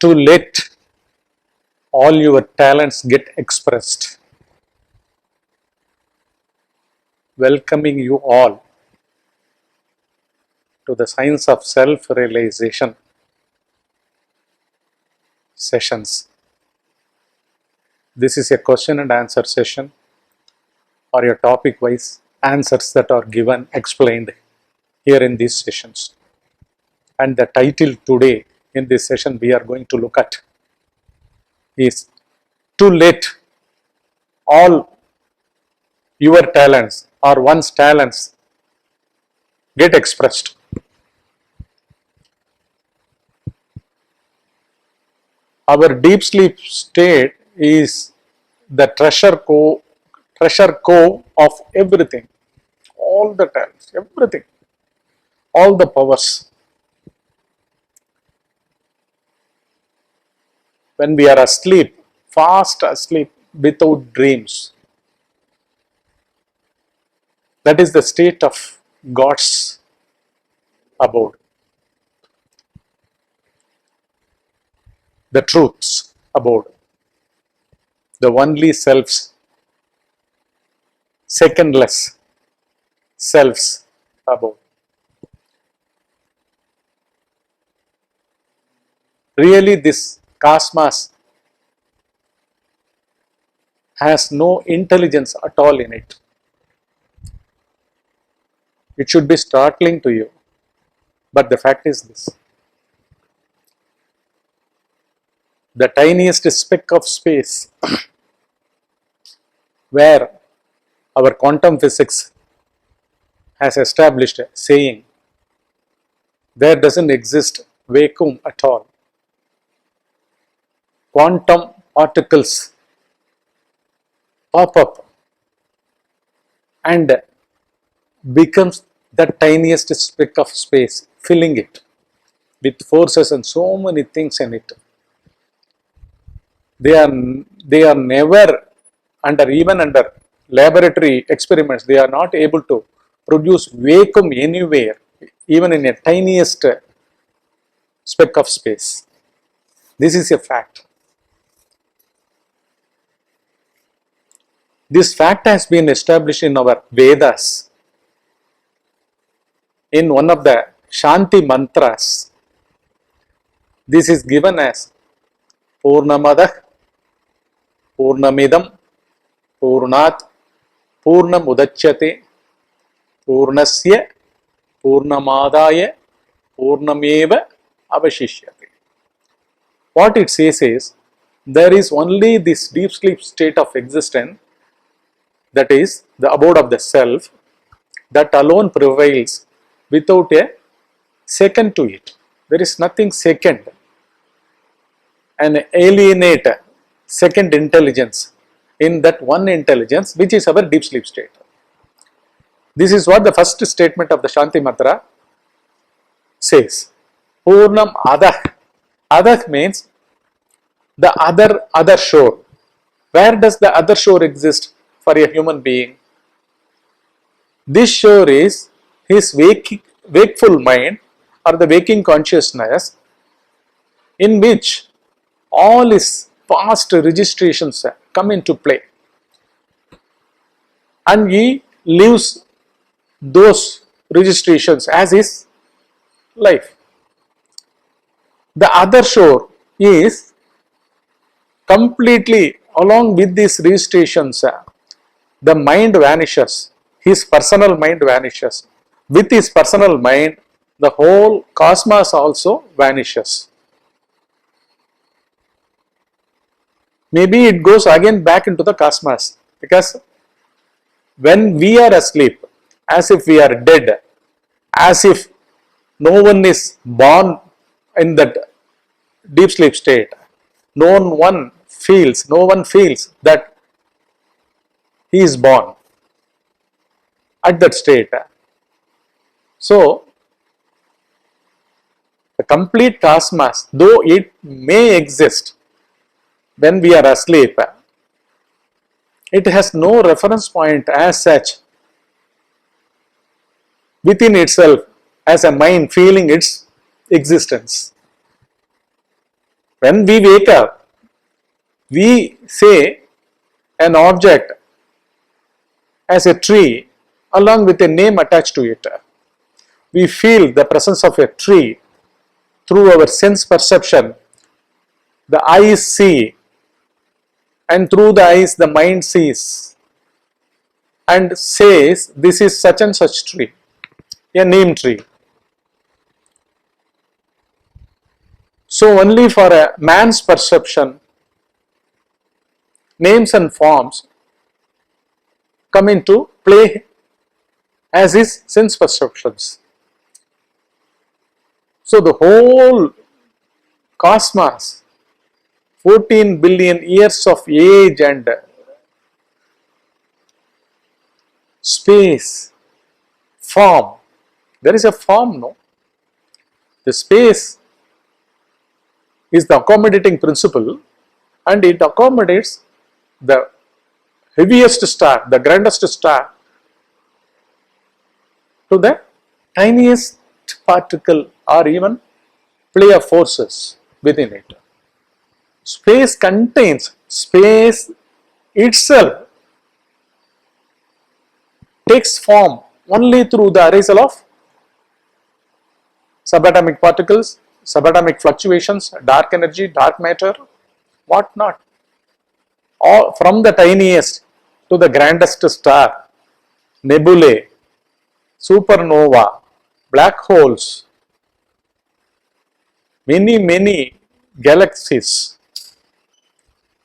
to let all your talents get expressed. Welcoming you all to the Science of Self-Realization sessions. This is a question and answer session, or a topic wise answers that are given, explained here in these sessions. And the title today in this session we are going to look at is to let all your talents or one's talents get expressed. Our deep sleep state is the treasure cove of everything, all the talents, everything, all the powers. When we are asleep, fast asleep without dreams, that is the state of God's abode. The truth's abode. The only self's, secondless self's abode. Really, this cosmos has no intelligence at all in it. It should be startling to you, but the fact is this: the tiniest speck of space where our quantum physics has established a saying, there doesn't exist vacuum at all. Quantum particles pop up and becomes the tiniest speck of space, filling it with forces and so many things in it. They are never even under laboratory experiments, they are not able to produce vacuum anywhere, even in a tiniest speck of space. This is a fact. This fact has been established in our Vedas. In one of the Shanti mantras, this is given as Purnamadah, Purnamidam, Purnat, Purnamudachyate, Purnasya, Purnamadaya, Purnameva Avashishyate. What it says is, there is only this deep sleep state of existence, that is the abode of the self, that alone prevails without a second to it. There is nothing second, an alienate second intelligence in that one intelligence, which is our deep sleep state. This is what the first statement of the Shanti mantra says. Purnam Adah. Adah means the other shore. Where does the other shore exist for a human being? This shore is his wakeful mind, or the waking consciousness, in which all his past registrations come into play, and he lives those registrations as his life. The other shore is completely along with these registrations, the mind vanishes, his personal mind vanishes. With his personal mind, the whole cosmos also vanishes. Maybe it goes again back into the cosmos, because when we are asleep, as if we are dead, as if no one is born in that deep sleep state, no one feels that he is born at that state. So, the complete cosmos, though it may exist when we are asleep, it has no reference point as such within itself as a mind feeling its existence. When we wake up, we say an object as a tree along with a name attached to it. We feel the presence of a tree through our sense perception. The eyes see, and through the eyes the mind sees and says this is such and such tree, a name tree. So only for a man's perception, names and forms come into play as his sense perceptions. So the whole cosmos, 14 billion years of age and space, form, there is a form, no? The space is the accommodating principle, and it accommodates the heaviest star, the grandest star, to the tiniest particle or even play of forces within it. Space contains, space itself takes form only through the arisal of subatomic particles, subatomic fluctuations, dark energy, dark matter, what not. All from the tiniest to the grandest star, nebulae, supernova, black holes, many galaxies,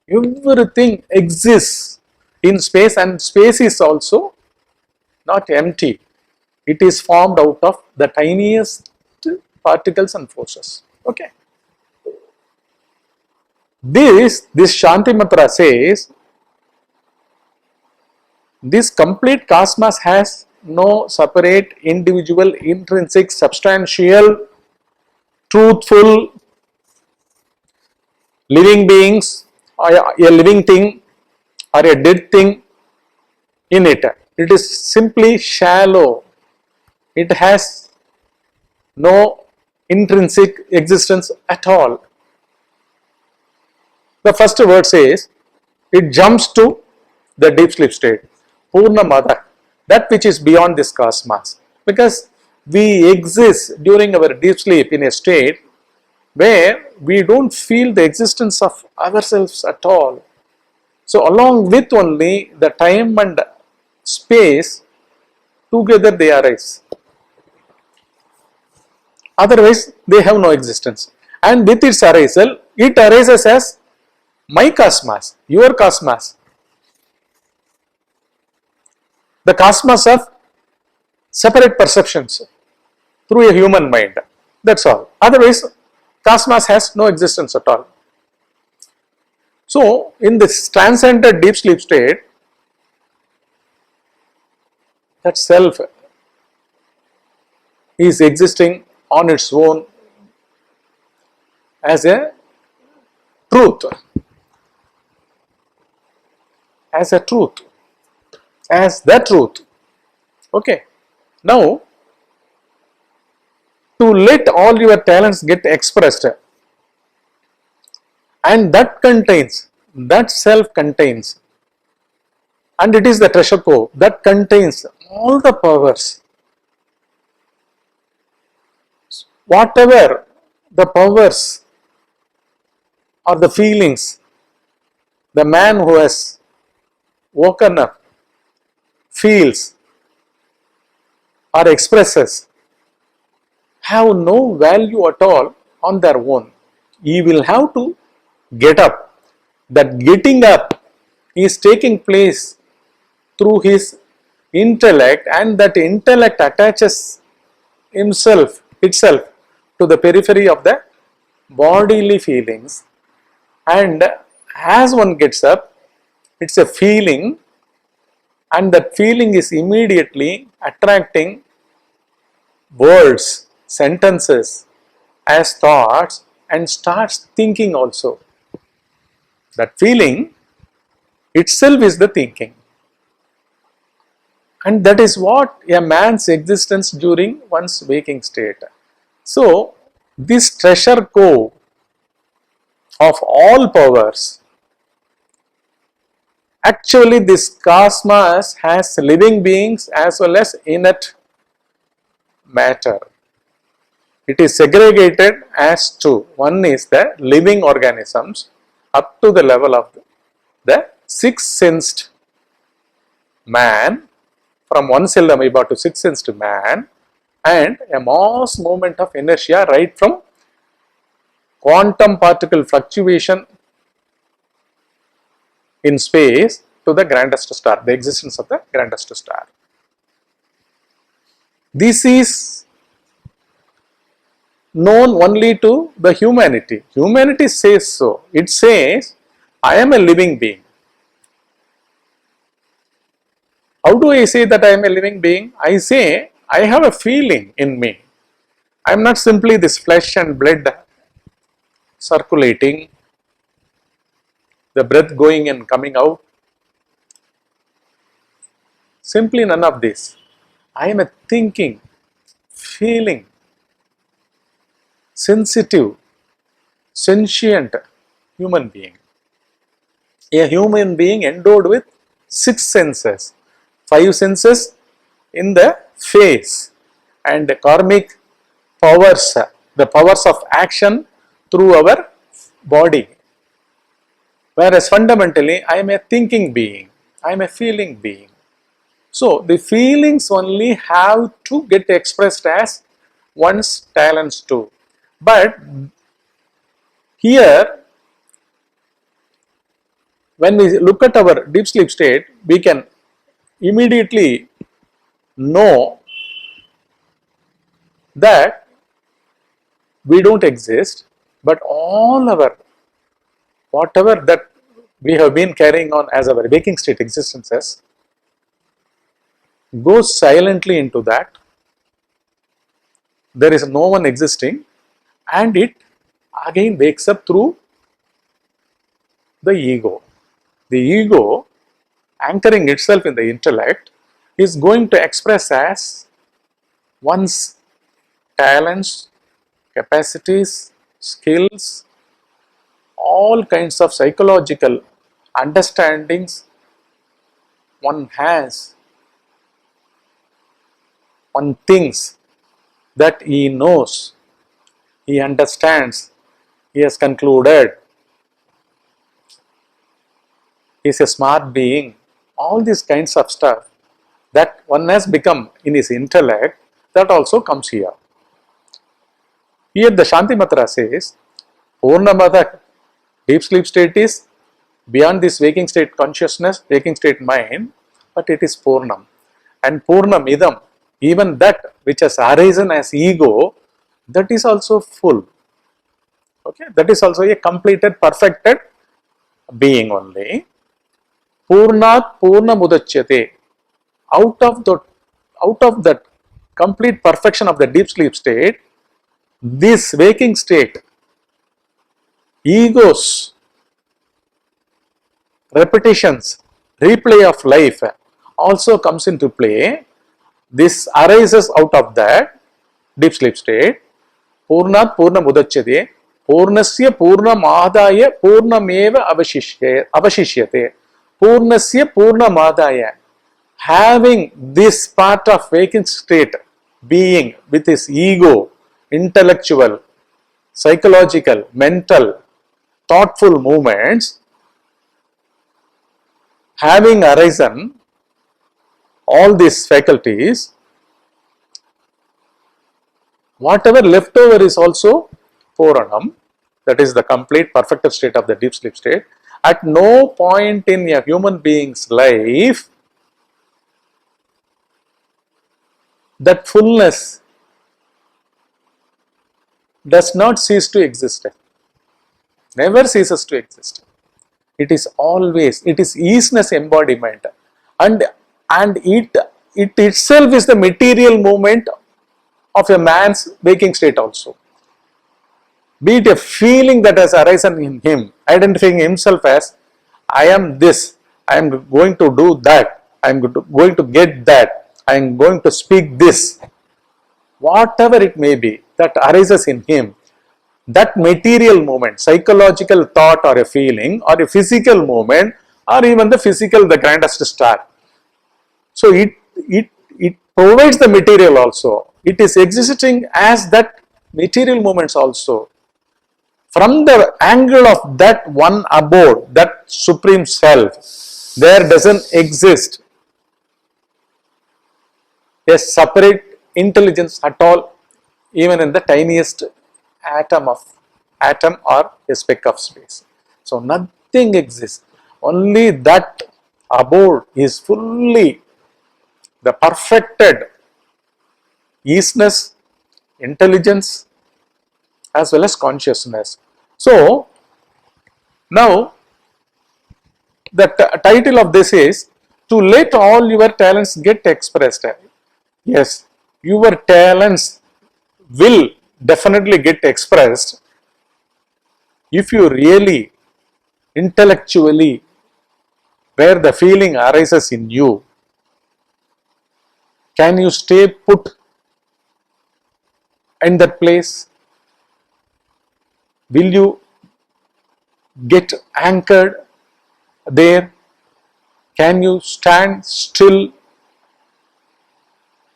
everything exists in space, and space is also not empty. It is formed out of the tiniest particles and forces. Okay. This Shanti Mantra says, this complete cosmos has no separate, individual, intrinsic, substantial, truthful living beings, or a living thing or a dead thing in it. It is simply shallow. It has no intrinsic existence at all. The first word says it jumps to the deep sleep state, Purnamada, that which is beyond this cosmos, because we exist during our deep sleep in a state where we don't feel the existence of ourselves at all. So along with only the time and space, together they arise. Otherwise, they have no existence. And with its arisal, it arises as my cosmos, your cosmos, the cosmos of separate perceptions through a human mind. That's all. Otherwise, cosmos has no existence at all. So, in this transcended deep sleep state, that self is existing on its own as a truth, as the truth. Okay. Now, to let all your talents get expressed, and that self contains, and it is the treasure trove that contains all the powers. Whatever the powers or the feelings the man who has woken up feels or expresses have no value at all on their own. He will have to get up. That getting up is taking place through his intellect, and that intellect attaches itself to the periphery of the bodily feelings, and as one gets up, it's a feeling, and that feeling is immediately attracting words, sentences as thoughts, and starts thinking also. That feeling itself is the thinking, and that is what a man's existence during one's waking state. So this treasure cove of all powers. Actually, this cosmos has living beings as well as inert matter. It is segregated as two. One is the living organisms up to the level of the six-sensed man, from one-celled amoeba to six-sensed man, and a mass movement of inertia right from quantum particle fluctuation in space to the grandest star, the existence of the grandest star. This is known only to the humanity. Humanity says so. It says, I am a living being. How do I say that I am a living being? I say, I have a feeling in me. I am not simply this flesh and blood circulating, the breath going and coming out. Simply none of this. I am a thinking, feeling, sensitive, sentient human being. A human being endowed with six senses. Five senses in the face and karmic powers, the powers of action through our body. Whereas fundamentally, I am a thinking being, I am a feeling being. So, the feelings only have to get expressed as one's talents too. But here, when we look at our deep sleep state, we can immediately know that we don't exist, but all our, whatever that we have been carrying on as our waking state existences, goes silently into that. There is no one existing, and it again wakes up through the ego. The ego, anchoring itself in the intellect, is going to express as one's talents, capacities, skills, all kinds of psychological understandings one has, one thinks that he knows, he understands, he has concluded, he is a smart being. All these kinds of stuff that one has become in his intellect, that also comes here. Here the Shanti Mantra says, Purnamada, deep sleep state is beyond this waking state consciousness, waking state mind, but it is Purnam. And Purnam Idam, even that which has arisen as ego, that is also full. Okay, that is also a completed, perfected being only. Purnat Purna Mudachyate. Out of that complete perfection of the deep sleep state, this waking state, ego's repetitions, replay of life also comes into play. This arises out of that deep sleep state. Purnat Purna Mudachyate, Purnasya Purna Madaya Purnameva Avashishyate. Purnasya Purna Madaya. Having this part of waking state, being with his ego, intellectual, psychological, mental, thoughtful movements, having arisen all these faculties, whatever left over is also Puranam, that is the complete perfected state of the deep sleep state. At no point in a human being's life that fullness does not cease to exist, never ceases to exist. It is always, it is easiness embodiment, and it itself is the material movement of a man's waking state also. Be it a feeling that has arisen in him, identifying himself as, I am this, I am going to do that, I am going to get that, I am going to speak this, whatever it may be that arises in him, that material movement, psychological thought or a feeling or a physical movement or even the physical, the grandest star. So it provides the material also. It is existing as that material movements also. From the angle of that one abode, that supreme self, there doesn't exist a separate intelligence at all, even in the tiniest atom or a speck of space. So nothing exists. Only that abode is fully the perfected easiness, intelligence, as well as consciousness. So now the title of this is to let all your talents get expressed. Yes, your talents will definitely get expressed if you really intellectually, where the feeling arises in you, can you stay put in that place? Will you get anchored there? Can you stand still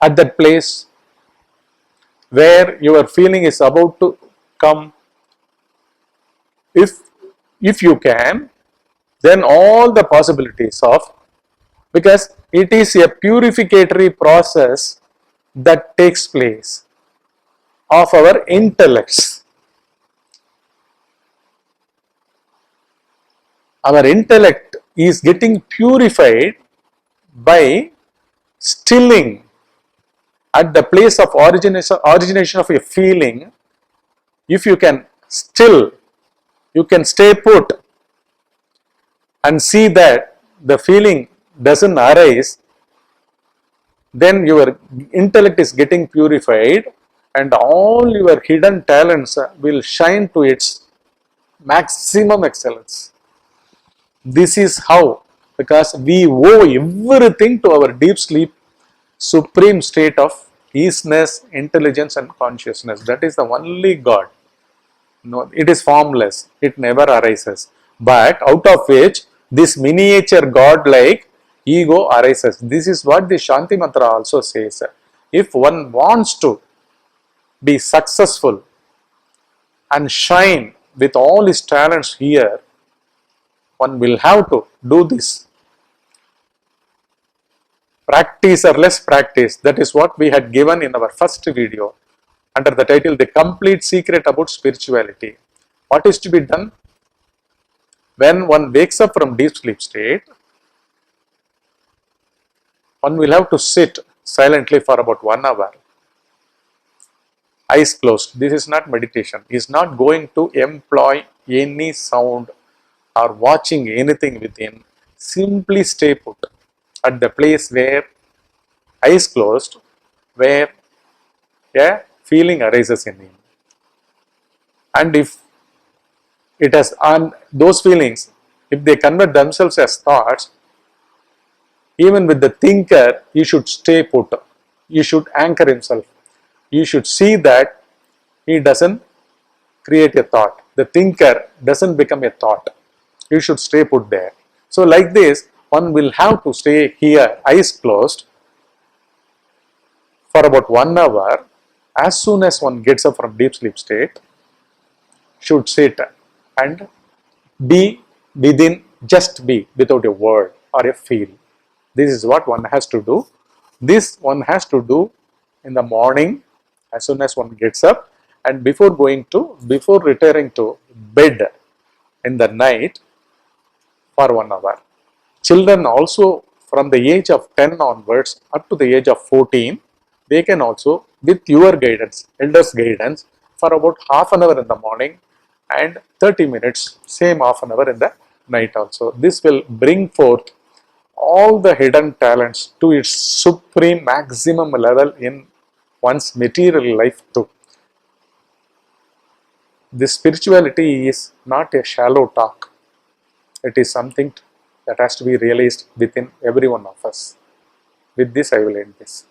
at that place where your feeling is about to come? If you can, then all the possibilities of, because it is a purificatory process that takes place of our intellects. Our intellect is getting purified by stilling at the place of origination of a feeling. If you can still, you can stay put and see that the feeling doesn't arise, then your intellect is getting purified and all your hidden talents will shine to its maximum excellence. This is how, because we owe everything to our deep sleep supreme state of easiness, intelligence and consciousness. That is the only God. No, it is formless, it never arises, but out of which this miniature God like ego arises. This is what the Shanti Mantra also says. If one wants to be successful and shine with all his talents here, one will have to do this. Practice or less practice, that is what we had given in our first video under the title The Complete Secret About Spirituality. What is to be done? When one wakes up from deep sleep state, one will have to sit silently for about 1 hour, eyes closed. This is not meditation. He is not going to employ any sound or watching anything within. Simply stay put at the place where, eyes closed, where a feeling arises in him. And if it has on those feelings, if they convert themselves as thoughts, even with the thinker, you should stay put. You should anchor himself. You should see that he doesn't create a thought. The thinker doesn't become a thought. You should stay put there. So like this, one will have to stay here, eyes closed, for about 1 hour. As soon as one gets up from deep sleep state, should sit and be within, just be without a word or a feel. This is what one has to do. This one has to do in the morning as soon as one gets up, and before retiring to bed in the night for 1 hour. Children also from the age of 10 onwards up to the age of 14, they can also, with your guidance, elders guidance, for about half an hour in the morning and 30 minutes, same half an hour in the night also. This will bring forth all the hidden talents to its supreme maximum level in one's material life too. This spirituality is not a shallow talk. It is something that has to be realized within every one of us. With this, I will end this.